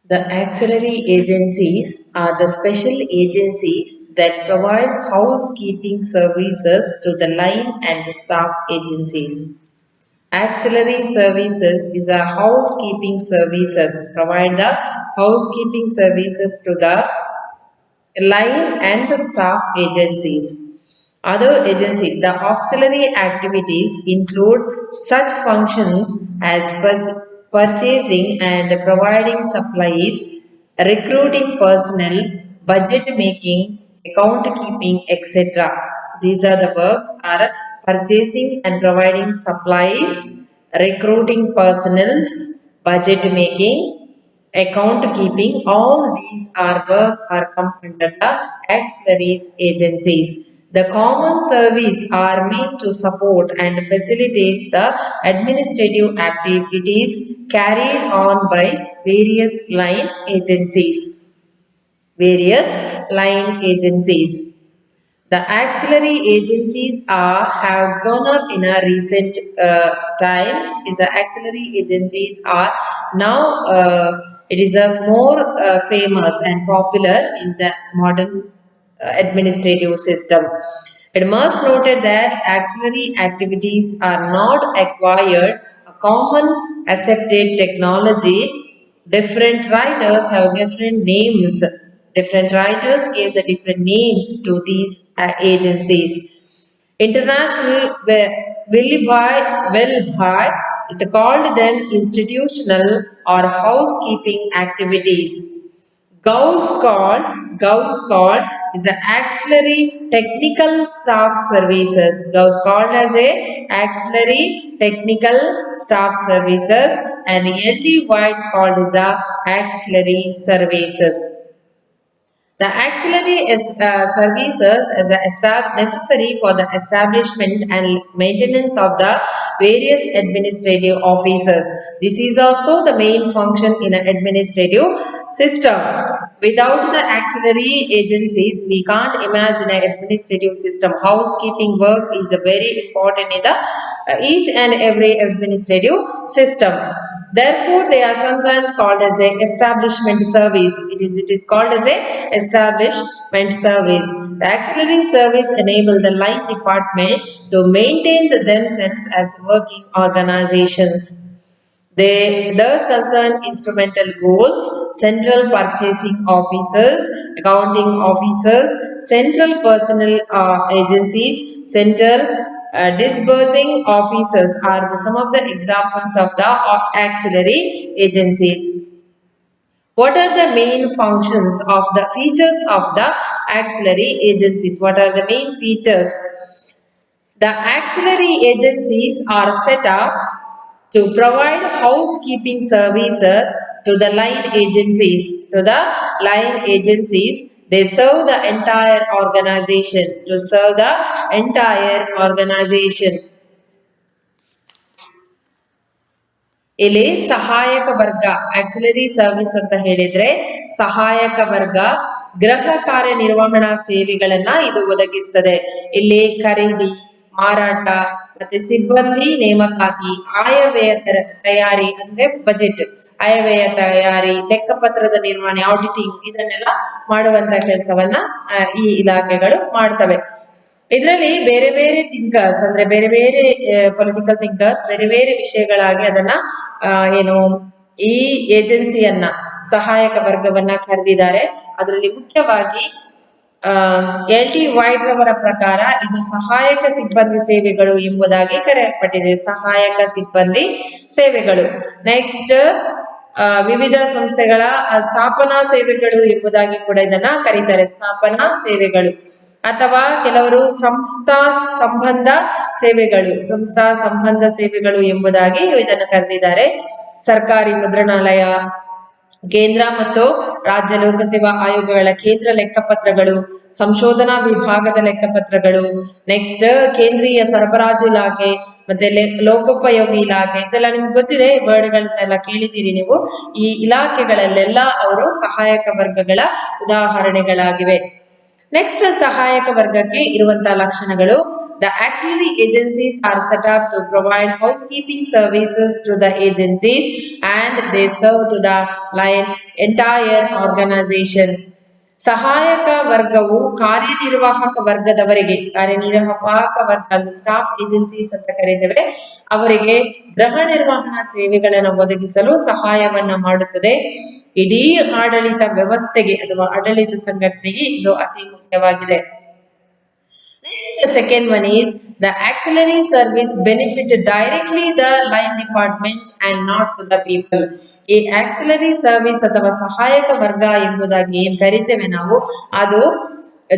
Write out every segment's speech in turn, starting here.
The auxiliary agencies are the special agencies that provide housekeeping services to the line and the staff agencies. Auxiliary services is a housekeeping services, provide the housekeeping services to the line and the staff agencies. Other agencies, the auxiliary activities include such functions as purchasing and providing supplies, recruiting personnel, budget making, account keeping, etc. These are the works are purchasing and providing supplies, recruiting personnel, budget making, account keeping, all these are work are come under the auxiliaries agencies. The common service are meant to support and facilitate the administrative activities carried on by various line agencies. Various line agencies. The auxiliary agencies have gone up in a recent times. Is the auxiliary agencies are now it is a more famous and popular in the modern administrative system. It must noted that auxiliary activities are not acquired a common accepted technology. Different writers have different names. Different writers gave the different names to these agencies. International Willby is called them institutional or housekeeping activities. Gauss called is the auxiliary technical staff services. Gauss called as a auxiliary technical staff services and L.T. White called as a auxiliary services. The auxiliary services are necessary for the establishment and maintenance of the various administrative offices. This is also the main function in an administrative system. Without the auxiliary agencies, we can't imagine an administrative system. Housekeeping work is very important in the each and every administrative system. Therefore, they are sometimes called as a establishment service. It is called as a establishment service. The auxiliary service enable the line department to maintain themselves as working organizations. They thus concern instrumental goals, central purchasing officers, accounting officers, central personnel agencies, central disbursing officers are some of the examples of the auxiliary agencies. What are the main functions of the features of the auxiliary agencies? What are the main features? The auxiliary agencies are set up to provide housekeeping services to the line agencies. To the line agencies, they serve the entire organization. To serve the entire organization. ಇಲ್ಲಿ ಸಹಾಯಕ ವರ್ಗ auxiliary service ಅಂತ ಹೇಳಿದ್ರೆ ಸಹಾಯಕ ವರ್ಗ ಗೃಹ ಕಾರ್ಯನಿರ್ವಹಣಾ ಸೇವೆಗಳನ್ನ ಇದು ಒದಗಿಸ್ತದೆ. ಇಲ್ಲಿ ಖರೀದಿ, ಮಾರಾಟ ಮತ್ತೆ ಸಿಬ್ಬಂದಿ ನೇಮಕಾತಿ, ಆಯವ್ಯಯ ತಯಾರಿ ಅಂದ್ರೆ ಬಜೆಟ್, ಆಯವ್ಯಯ ತಯಾರಿ, ಲೆಕ್ಕಪತ್ರದ ನಿರ್ವಹಣೆ, ಆಡಿಟಿಂಗ್ ಇದನ್ನೆಲ್ಲ ಮಾಡುವಂತ ಕೆಲಸವನ್ನ ಈ ಇಲಾಖೆಗಳು ಮಾಡ್ತವೆ. ಇದರಲ್ಲಿ ಬೇರೆ ಬೇರೆ ಥಿಂಕರ್ಸ್ ಅಂದ್ರೆ ಬೇರೆ ಬೇರೆ ಪೊಲಿಟಿಕಲ್ ಥಿಂಕರ್ಸ್ ಬೇರೆ ಬೇರೆ ವಿಷಯಗಳಾಗಿ ಅದನ್ನ ಏನು ಈ ಏಜೆನ್ಸಿಯನ್ನ ಸಹಾಯಕ ವರ್ಗವನ್ನ ಕರೆದಿದ್ದಾರೆ. ಅದರಲ್ಲಿ ಮುಖ್ಯವಾಗಿ L.T. ವೈಟ್ ರವರ ಪ್ರಕಾರ ಇದು ಸಹಾಯಕ ಸಿಬ್ಬಂದಿ ಸೇವೆಗಳು ಎಂಬುದಾಗಿ ಕರೆಯಲ್ಪಟ್ಟಿದೆ. ಸಹಾಯಕ ಸಿಬ್ಬಂದಿ ಸೇವೆಗಳು. ನೆಕ್ಸ್ಟ್ ವಿವಿಧ ಸಂಸ್ಥೆಗಳ ಸ್ಥಾಪನಾ ಸೇವೆಗಳು ಎಂಬುದಾಗಿ ಕೂಡ ಇದನ್ನ ಕರೀತಾರೆ. ಸ್ಥಾಪನಾ ಸೇವೆಗಳು ಅಥವಾ ಕೆಲವರು ಸಂಸ್ಥಾ ಸಂಬಂಧ ಸೇವೆಗಳು, ಸಂಸ್ಥಾ ಸಂಬಂಧ ಸೇವೆಗಳು ಎಂಬುದಾಗಿ ಇದನ್ನು ಕರೆದಿದ್ದಾರೆ. ಸರ್ಕಾರಿ ಮುದ್ರಣಾಲಯ, ಕೇಂದ್ರ ಮತ್ತು ರಾಜ್ಯ ಲೋಕಸೇವಾ ಆಯೋಗಗಳ ಕೇಂದ್ರ ಲೆಕ್ಕಪತ್ರಗಳು, ಸಂಶೋಧನಾ ವಿಭಾಗದ ಲೆಕ್ಕಪತ್ರಗಳು, ನೆಕ್ಸ್ಟ್ ಕೇಂದ್ರೀಯ ಸರಬರಾಜು ಇಲಾಖೆ, ಮತ್ತೆ ಲೋಕೋಪಯೋಗಿ ಇಲಾಖೆ, ಇದೆಲ್ಲ ನಿಮ್ಗೆ ಗೊತ್ತಿದೆ, ವರ್ಡ್ಗಳನ್ನೆಲ್ಲ ಕೇಳಿದ್ದೀರಿ ನೀವು. ಈ ಇಲಾಖೆಗಳಲ್ಲೆಲ್ಲ ಅವರು ಸಹಾಯಕ ವರ್ಗಗಳ ಉದಾಹರಣೆಗಳಾಗಿವೆ. ನೆಕ್ಸ್ಟ್ ಸಹಾಯಕ ವರ್ಗಕ್ಕೆ ಇರುವಂತಹ ಲಕ್ಷಣಗಳು. The auxiliary agencies are set up to provide housekeeping services to the agencies and they serve to the line entire organization. ಸಹಾಯಕ ವರ್ಗವು ಕಾರ್ಯನಿರ್ವಾಹಕ ವರ್ಗದವರಿಗೆ, ಕಾರ್ಯನಿರ್ವಾಹಕ ವರ್ಗ ಸ್ಟಾಫ್ ಏಜೆನ್ಸೀಸ್ ಅಂತ ಕರೀತೇವೆ, ಅವರಿಗೆ ಗೃಹ ನಿರ್ವಹಣಾ ಸೇವೆಗಳನ್ನು ಒದಗಿಸಲು ಸಹಾಯವನ್ನ ಮಾಡುತ್ತದೆ. ಇಡೀ ಆಡಳಿತ ವ್ಯವಸ್ಥೆಗೆ ಅಥವಾ ಆಡಳಿತ ಸಂಘಟನೆಗೆ ಇದು ಅತಿ ಮುಖ್ಯವಾಗಿದೆ. The second one is the auxiliary service benefit directly the line department and not to the people. ಈ auxiliary service ಅಥವಾ ಸಹಾಯಕ ವರ್ಗ ಎಂಬುದಾಗಿ ಏನ್ ಕರಿತೇವೆ ನಾವು, ಅದು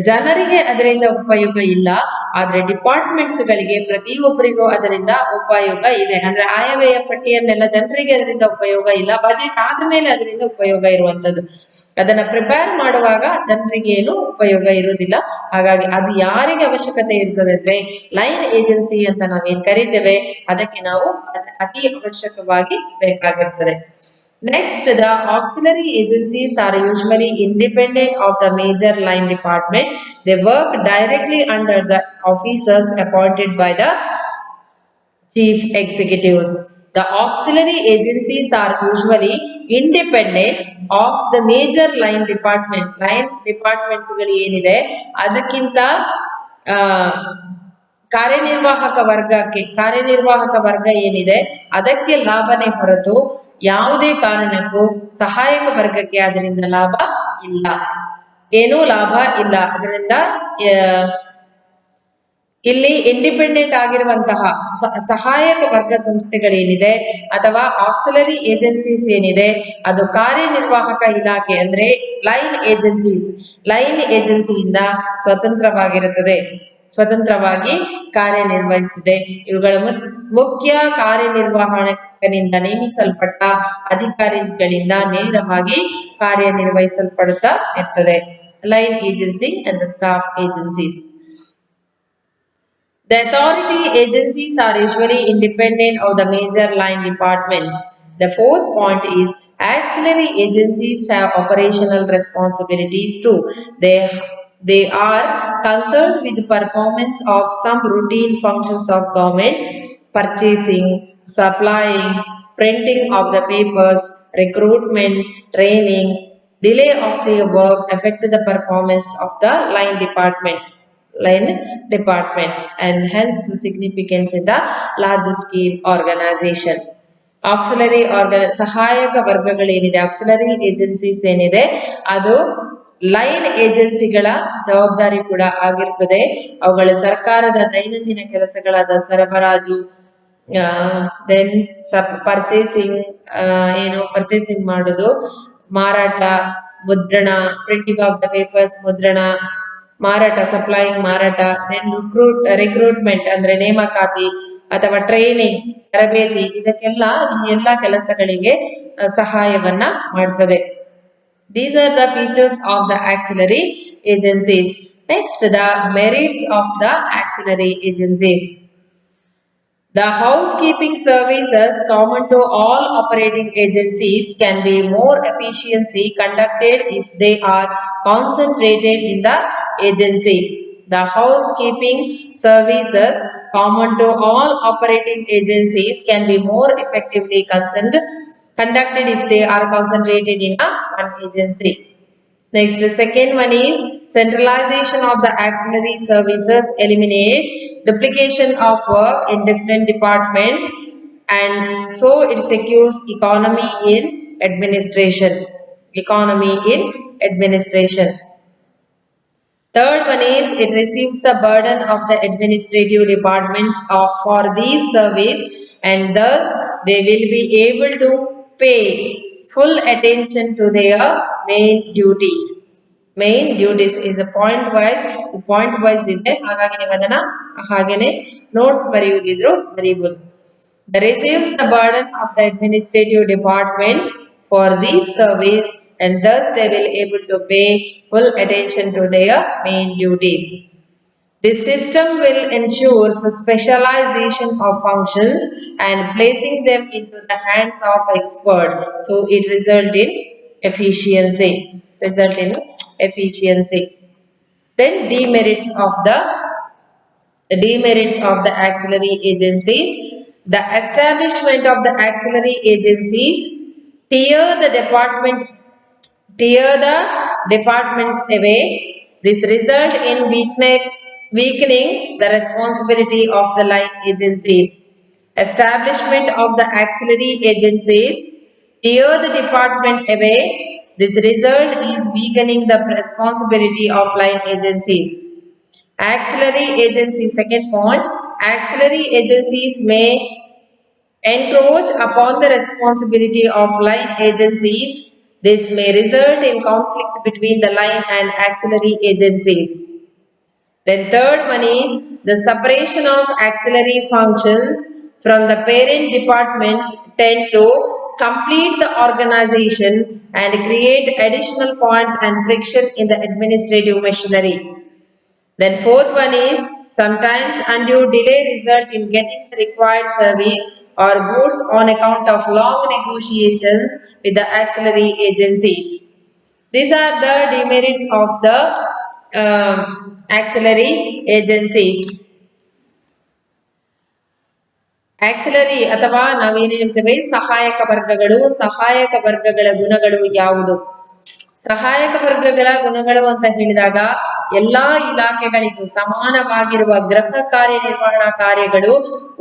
ಜನರಿಗೆ ಅದರಿಂದ ಉಪಯೋಗ ಇಲ್ಲ, ಆದ್ರೆ ಡಿಪಾರ್ಟ್ಮೆಂಟ್ಸ್ ಗಳಿಗೆ ಪ್ರತಿಯೊಬ್ಬರಿಗೂ ಅದರಿಂದ ಉಪಯೋಗ ಇದೆ. ಅಂದ್ರೆ ಆಯವ್ಯಯ ಪಟ್ಟಿಯನ್ನೆಲ್ಲ ಜನರಿಗೆ ಅದರಿಂದ ಉಪಯೋಗ ಇಲ್ಲ, ಬಜೆಟ್ ಆದ್ಮೇಲೆ ಅದರಿಂದ ಉಪಯೋಗ ಇರುವಂತದ್ದು. ಅದನ್ನ ಪ್ರಿಪೇರ್ ಮಾಡುವಾಗ ಜನರಿಗೆ ಏನು ಉಪಯೋಗ ಇರುವುದಿಲ್ಲ. ಹಾಗಾಗಿ ಅದು ಯಾರಿಗೆ ಅವಶ್ಯಕತೆ ಇರ್ತದೆ ಅಂದ್ರೆ ಲೈನ್ ಏಜೆನ್ಸಿ ಅಂತ ನಾವೇನ್ ಕರಿತೇವೆ ಅದಕ್ಕೆ ನಾವು ಅತಿ ಅವಶ್ಯಕವಾಗಿ ಬೇಕಾಗಿರ್ತದೆ. Next, the auxiliary agencies are usually independent of the major line department. They work directly under the officers appointed by the chief executives. The auxiliary agencies are usually independent of the major line department. Line departments ಗಳು ಏನಿದೆ ಅದಕ್ಕಿಂತ ಕಾರ್ಯನಿರ್ವಾಹಕ ವರ್ಗ ಏನಿದೆ ಅದಕ್ಕೆ ಲಾಭನೇ ಹೊರತು ಯಾವುದೇ ಕಾರಣಕ್ಕೂ ಸಹಾಯಕ ವರ್ಗಕ್ಕೆ ಅದರಿಂದ ಲಾಭ ಇಲ್ಲ, ಏನೂ ಲಾಭ ಇಲ್ಲ. ಅದರಿಂದ ಇಲ್ಲಿ ಇಂಡಿಪೆಂಡೆಂಟ್ ಆಗಿರುವಂತಹ ಸಹಾಯಕ ವರ್ಗ ಸಂಸ್ಥೆಗಳೇನಿದೆ ಅಥವಾ ಆಕ್ಸಿಲರಿ ಏಜೆನ್ಸೀಸ್ ಏನಿದೆ ಅದು ಕಾರ್ಯನಿರ್ವಾಹಕ ಇಲಾಖೆ ಅಂದ್ರೆ ಲೈನ್ ಏಜೆನ್ಸಿಯಿಂದ ಸ್ವತಂತ್ರವಾಗಿ ಕಾರ್ಯನಿರ್ವಹಿಸಿದೆ. ಇವುಗಳ ಮುಖ್ಯ ಕಾರ್ಯನಿರ್ವಾಹಕನಿಂದ ನೇಮಿಸಲ್ಪಟ್ಟ ಅಧಿಕಾರಿಗಳಿಂದ ನೇರವಾಗಿ ಕಾರ್ಯನಿರ್ವಹಿಸಲ್ಪಡುತ್ತಾ ಇರ್ತದೆ. Line agency and the staff agencies. The authority agencies are usually independent of the major line departments. The fourth point is auxiliary agencies have operational responsibilities too. They are concerned with the performance of some routine functions of government: purchasing, supplying, printing of the papers, recruitment, training. Delay of their work affect the performance of the line departments and hence the significance in the large scale organization. Auxiliary ಸಹಾಯಕ ವರ್ಗಗಳೇನಿದೆ, auxiliary agencies ಏನಿದೆ ಅದು line ಏಜೆನ್ಸಿಗಳ ಜವಾಬ್ದಾರಿ ಕೂಡ ಆಗಿರ್ತದೆ. ಅವುಗಳ ಸರ್ಕಾರದ ದೈನಂದಿನ ಕೆಲಸಗಳಾದ ಸರಬರಾಜು, ದೆನ್ ಪರ್ಚೇಸಿಂಗ್ ಮಾಡೋದು, ಮಾರಾಟ, ಮುದ್ರಣ, ಪ್ರಿಂಟಿಂಗ್ ಆಫ್ ದ ಪೇಪರ್ಸ್ ಮುದ್ರಣ, ಮಾರಾಟ, ಸಪ್ಲೈಯಿಂಗ್ ಮಾರಾಟ, ದೆನ್ ರಿಕ್ರೂಟ್ಮೆಂಟ್ ಅಂದ್ರೆ ನೇಮಕಾತಿ ಅಥವಾ ಟ್ರೈನಿಂಗ್ ತರಬೇತಿ, ಇದಕ್ಕೆಲ್ಲ ಈ ಎಲ್ಲಾ ಕೆಲಸಗಳಿಗೆ ಸಹಾಯವನ್ನ ಮಾಡ್ತದೆ. These are the features of the auxiliary agencies. Next, the merits of the auxiliary agencies. The housekeeping services common to all operating agencies can be more efficiently conducted if they are concentrated in the agency. The housekeeping services common to all operating agencies can be more effectively conducted if they are concentrated in one agency. Next, the second one is centralization of the auxiliary services eliminates duplication of work in different departments and so it secures economy in administration. Third one is it receives the burden of the administrative departments for these service and thus they will be able to pay full attention to their main duties. Main duties is a point wise ಇದೆ, ಹಾಗಾಗಿ ನೀವು ಅದನ್ನ ಹಾಗೇನೆ notes ಬರೆಯುವುದಿದ್ರು ಬರೀಬಹುದು. They receives the burden of the administrative departments for these service and thus they will able to pay full attention to their main duties. This system will ensure specialization of functions and placing them into the hands of expert. So it result in efficiency. Then demerits of the auxiliary agencies. The establishment of the auxiliary agencies tear the departments away. This result in weakening the responsibility of the line agencies. Establishment of the auxiliary agencies tear the department away. This result is weakening the responsibility of line agencies. Auxiliary agencies, second point, auxiliary agencies may encroach upon the responsibility of line agencies. This may result in conflict between the line and auxiliary agencies. Then third one is the separation of auxiliary functions from the parent departments tend to complete the organization and create additional points and friction in the administrative machinery. Then fourth one is sometimes undue delay result in getting the required service or goods on account of long negotiations with the auxiliary agencies. These are the demerits of the auxiliary agencies. Auxiliary ಅಥವಾ ನಾವೇನು ಹೇಳ್ತೇವೆ ಸಹಾಯಕ ವರ್ಗಗಳ ಗುಣಗಳು ಯಾವುದು? ಸಹಾಯಕ ವರ್ಗಗಳ ಗುಣಗಳು ಅಂತ ಹೇಳಿದಾಗ ಎಲ್ಲಾ ಇಲಾಖೆಗಳಿಗೂ ಸಮಾನವಾಗಿರುವ ಗೃಹ ಕಾರ್ಯನಿರ್ವಹಣಾ ಕಾರ್ಯಗಳು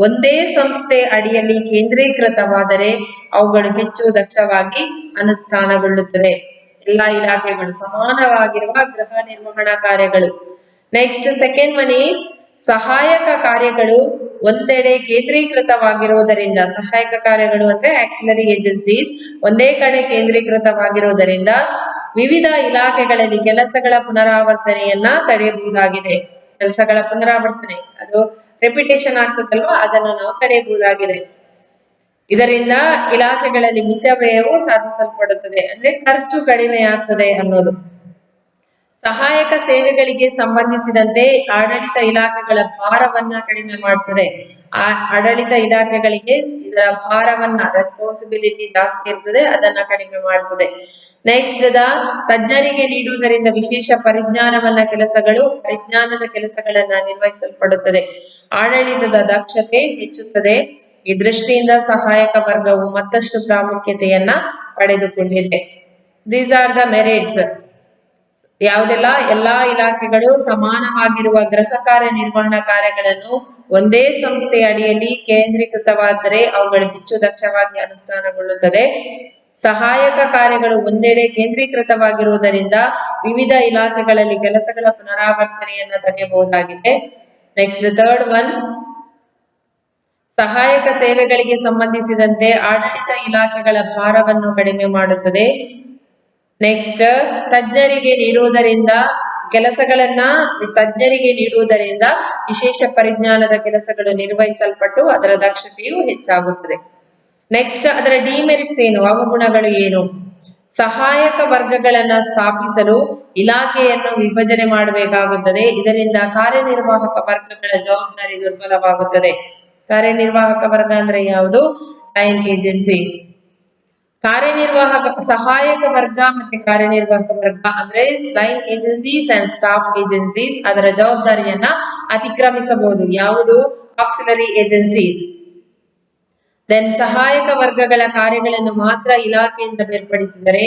ಒಂದೇ ಸಂಸ್ಥೆ ಅಡಿಯಲ್ಲಿ ಕೇಂದ್ರೀಕೃತವಾದರೆ ಅವುಗಳು ಹೆಚ್ಚು ದಕ್ಷವಾಗಿ ಅನುಷ್ಠಾನಗೊಳ್ಳುತ್ತದೆ. ಎಲ್ಲಾ ಇಲಾಖೆಗಳು ಸಮಾನವಾಗಿರುವ ಗೃಹ ನಿರ್ವಹಣಾ ಕಾರ್ಯಗಳು. ನೆಕ್ಸ್ಟ್ ಸೆಕೆಂಡ್ ಒನ್ ಈಸ್ ಸಹಾಯಕ ಕಾರ್ಯಗಳು ಒಂದೆಡೆ ಕೇಂದ್ರೀಕೃತವಾಗಿರುವುದರಿಂದ, ಸಹಾಯಕ ಕಾರ್ಯಗಳು ಅಂದ್ರೆ ಆಕ್ಸಿಲರಿ ಏಜೆನ್ಸೀಸ್ ಒಂದೇ ಕಡೆ ಕೇಂದ್ರೀಕೃತವಾಗಿರುವುದರಿಂದ ವಿವಿಧ ಇಲಾಖೆಗಳಲ್ಲಿ ಕೆಲಸಗಳ ಪುನರಾವರ್ತನೆಯನ್ನ ತಡೆಯಬಹುದಾಗಿದೆ. ಕೆಲಸಗಳ ಪುನರಾವರ್ತನೆ ಅದು ರೆಪಿಟೇಷನ್ ಆಗ್ತದಲ್ವಾ, ಅದನ್ನು ನಾವು ತಡೆಯಬಹುದಾಗಿದೆ. ಇದರಿಂದ ಇಲಾಖೆಗಳಲ್ಲಿ ಮಿತವ್ಯಯವು ಸಾಧಿಸಲ್ಪಡುತ್ತದೆ, ಅಂದ್ರೆ ಖರ್ಚು ಕಡಿಮೆ ಆಗ್ತದೆ ಅನ್ನೋದು. ಸಹಾಯಕ ಸೇವೆಗಳಿಗೆ ಸಂಬಂಧಿಸಿದಂತೆ ಆಡಳಿತ ಇಲಾಖೆಗಳ ಭಾರವನ್ನ ಕಡಿಮೆ ಮಾಡ್ತದೆ. ಆ ಆಡಳಿತ ಇಲಾಖೆಗಳಿಗೆ ಇದರ ಭಾರವನ್ನ, ರೆಸ್ಪಾನ್ಸಿಬಿಲಿಟಿ ಜಾಸ್ತಿ ಇರ್ತದೆ, ಅದನ್ನ ಕಡಿಮೆ ಮಾಡ್ತದೆ. ನೆಕ್ಸ್ಟ್ ತಜ್ಞರಿಗೆ ನೀಡುವುದರಿಂದ ವಿಶೇಷ ಪರಿಜ್ಞಾನದ ಕೆಲಸಗಳನ್ನ ನಿರ್ವಹಿಸಲ್ಪಡುತ್ತದೆ. ಆಡಳಿತದ ದಕ್ಷತೆ ಹೆಚ್ಚುತ್ತದೆ. ಈ ದೃಷ್ಟಿಯಿಂದ ಸಹಾಯಕ ವರ್ಗವು ಮತ್ತಷ್ಟು ಪ್ರಾಮುಖ್ಯತೆಯನ್ನ ಪಡೆದುಕೊಂಡಿದೆ. These are the merits. ಯಾವುದೆಲ್ಲ? ಎಲ್ಲಾ ಇಲಾಖೆಗಳು ಸಮಾನವಾಗಿರುವ ಗೃಹ ಕಾರ್ಯ ನಿರ್ವಹಣಾ ಕಾರ್ಯಗಳನ್ನು ಒಂದೇ ಸಂಸ್ಥೆಯ ಅಡಿಯಲ್ಲಿ ಕೇಂದ್ರೀಕೃತವಾದರೆ ಅವುಗಳು ಹೆಚ್ಚು ದಕ್ಷವಾಗಿ ಅನುಷ್ಠಾನಗೊಳ್ಳುತ್ತದೆ. ಸಹಾಯಕ ಕಾರ್ಯಗಳು ಒಂದೆಡೆ ಕೇಂದ್ರೀಕೃತವಾಗಿರುವುದರಿಂದ ವಿವಿಧ ಇಲಾಖೆಗಳಲ್ಲಿ ಕೆಲಸಗಳ ಪುನರಾವರ್ತನೆಯನ್ನು ತಡೆಯಬಹುದಾಗಿದೆ. ನೆಕ್ಸ್ಟ್ ಥರ್ಡ್ ಒನ್, ಸಹಾಯಕ ಸೇವೆಗಳಿಗೆ ಸಂಬಂಧಿಸಿದಂತೆ ಆಡಳಿತ ಇಲಾಖೆಗಳ ಭಾರವನ್ನು ಕಡಿಮೆ ಮಾಡುತ್ತದೆ. ನೆಕ್ಸ್ಟ್ ತಜ್ಞರಿಗೆ ನೀಡುವುದರಿಂದ ವಿಶೇಷ ಪರಿಜ್ಞಾನದ ಕೆಲಸಗಳು ನಿರ್ವಹಿಸಲ್ಪಟ್ಟು ಅದರ ದಕ್ಷತೆಯು ಹೆಚ್ಚಾಗುತ್ತದೆ. ನೆಕ್ಸ್ಟ್ ಅದರ ಡಿಮೆರಿಟ್ಸ್ ಏನು, ಅವಗುಣಗಳು ಏನು? ಸಹಾಯಕ ವರ್ಗಗಳನ್ನ ಸ್ಥಾಪಿಸಲು ಇಲಾಖೆಯನ್ನು ವಿಭಜನೆ ಮಾಡಬೇಕಾಗುತ್ತದೆ. ಇದರಿಂದ ಕಾರ್ಯನಿರ್ವಾಹಕ ವರ್ಗಗಳ ಜವಾಬ್ದಾರಿ ದುರ್ಬಲವಾಗುತ್ತದೆ. ಕಾರ್ಯನಿರ್ವಾಹಕ ವರ್ಗ ಅಂದ್ರೆ ಯಾವುದು? Line agencies. ಸಹಾಯಕ ವರ್ಗ ಮತ್ತೆ ಕಾರ್ಯನಿರ್ವಾಹಕ ವರ್ಗ ಅಂದ್ರೆ line agencies and staff agencies ಅದರ ಜವಾಬ್ದಾರಿಯನ್ನ ಅತಿಕ್ರಮಿಸಬಹುದು. ಯಾವುದು? Auxiliary agencies. ದೆನ್ ಸಹಾಯಕ ವರ್ಗಗಳ ಕಾರ್ಯಗಳನ್ನು ಮಾತ್ರ ಇಲಾಖೆಯಿಂದ ಬೇರ್ಪಡಿಸಿದರೆ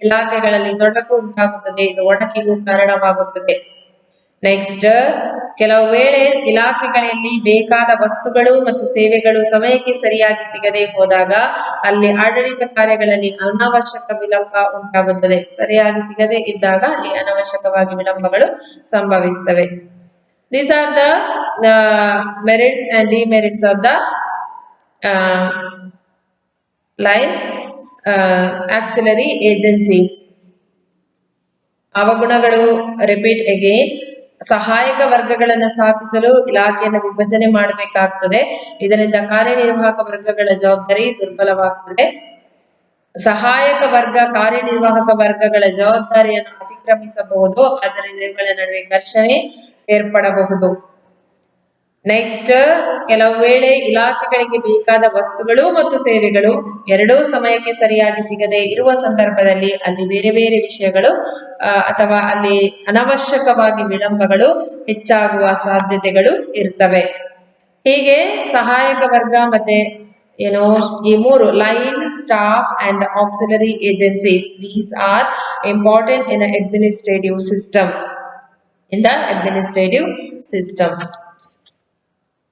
ಇಲಾಖೆಗಳಲ್ಲಿ ತೊಡಕು ಉಂಟಾಗುತ್ತದೆ. ಇದು ಒಡಕಿಗೂ ಕಾರಣವಾಗುತ್ತದೆ. ನೆಕ್ಸ್ಟ್, ಕೆಲವು ವೇಳೆ ಇಲಾಖೆಗಳಲ್ಲಿ ಬೇಕಾದ ವಸ್ತುಗಳು ಮತ್ತು ಸೇವೆಗಳು ಸಮಯಕ್ಕೆ ಸರಿಯಾಗಿ ಸಿಗದೆ ಹೋದಾಗ ಅಲ್ಲಿ ಆಡಳಿತ ಕಾರ್ಯಗಳಲ್ಲಿ ಅನಾವಶ್ಯಕ ವಿಳಂಬ ಉಂಟಾಗುತ್ತದೆ. ಸರಿಯಾಗಿ ಸಿಗದೆ ಇದ್ದಾಗ ಅಲ್ಲಿ ಅನಾವಶ್ಯಕವಾಗಿ ವಿಳಂಬಗಳು ಸಂಭವಿಸುತ್ತವೆ. These are the merits and demerits of the line auxiliary agencies. ಅವಗುಣಗಳು ರಿಪೀಟ್ ಅಗೇನ್. ಸಹಾಯಕ ವರ್ಗಗಳನ್ನು ಸ್ಥಾಪಿಸಲು ಇಲಾಖೆಯನ್ನು ವಿಭಜನೆ ಮಾಡಬೇಕಾಗ್ತದೆ. ಇದರಿಂದ ಕಾರ್ಯನಿರ್ವಾಹಕ ವರ್ಗಗಳ ಜವಾಬ್ದಾರಿ ದುರ್ಬಲವಾಗ್ತದೆ. ಸಹಾಯಕ ವರ್ಗ ಕಾರ್ಯನಿರ್ವಾಹಕ ವರ್ಗಗಳ ಜವಾಬ್ದಾರಿಯನ್ನು ಅತಿಕ್ರಮಿಸಬಹುದು. ಆದ್ದರಿಂದ ಇವುಗಳ ನಡುವೆ ಘರ್ಷಣೆ ಏರ್ಪಡಬಹುದು. ನೆಕ್ಸ್ಟ್, ಕೆಲವು ವೇಳೆ ಇಲಾಖೆಗಳಿಗೆ ಬೇಕಾದ ವಸ್ತುಗಳು ಮತ್ತು ಸೇವೆಗಳು ಎರಡೂ ಸಮಯಕ್ಕೆ ಸರಿಯಾಗಿ ಸಿಗದೆ ಇರುವ ಸಂದರ್ಭದಲ್ಲಿ ಅಲ್ಲಿ ಬೇರೆ ಬೇರೆ ವಿಷಯಗಳು ಅಥವಾ ಅಲ್ಲಿ ಅನವಶ್ಯಕವಾಗಿ ವಿಳಂಬಗಳು ಹೆಚ್ಚಾಗುವ ಸಾಧ್ಯತೆಗಳು ಇರ್ತವೆ. ಹೀಗೆ ಸಹಾಯಕ ವರ್ಗ ಮತ್ತೆ ಈ ಮೂರು line, staff and auxiliary agencies, these are important in administrative system.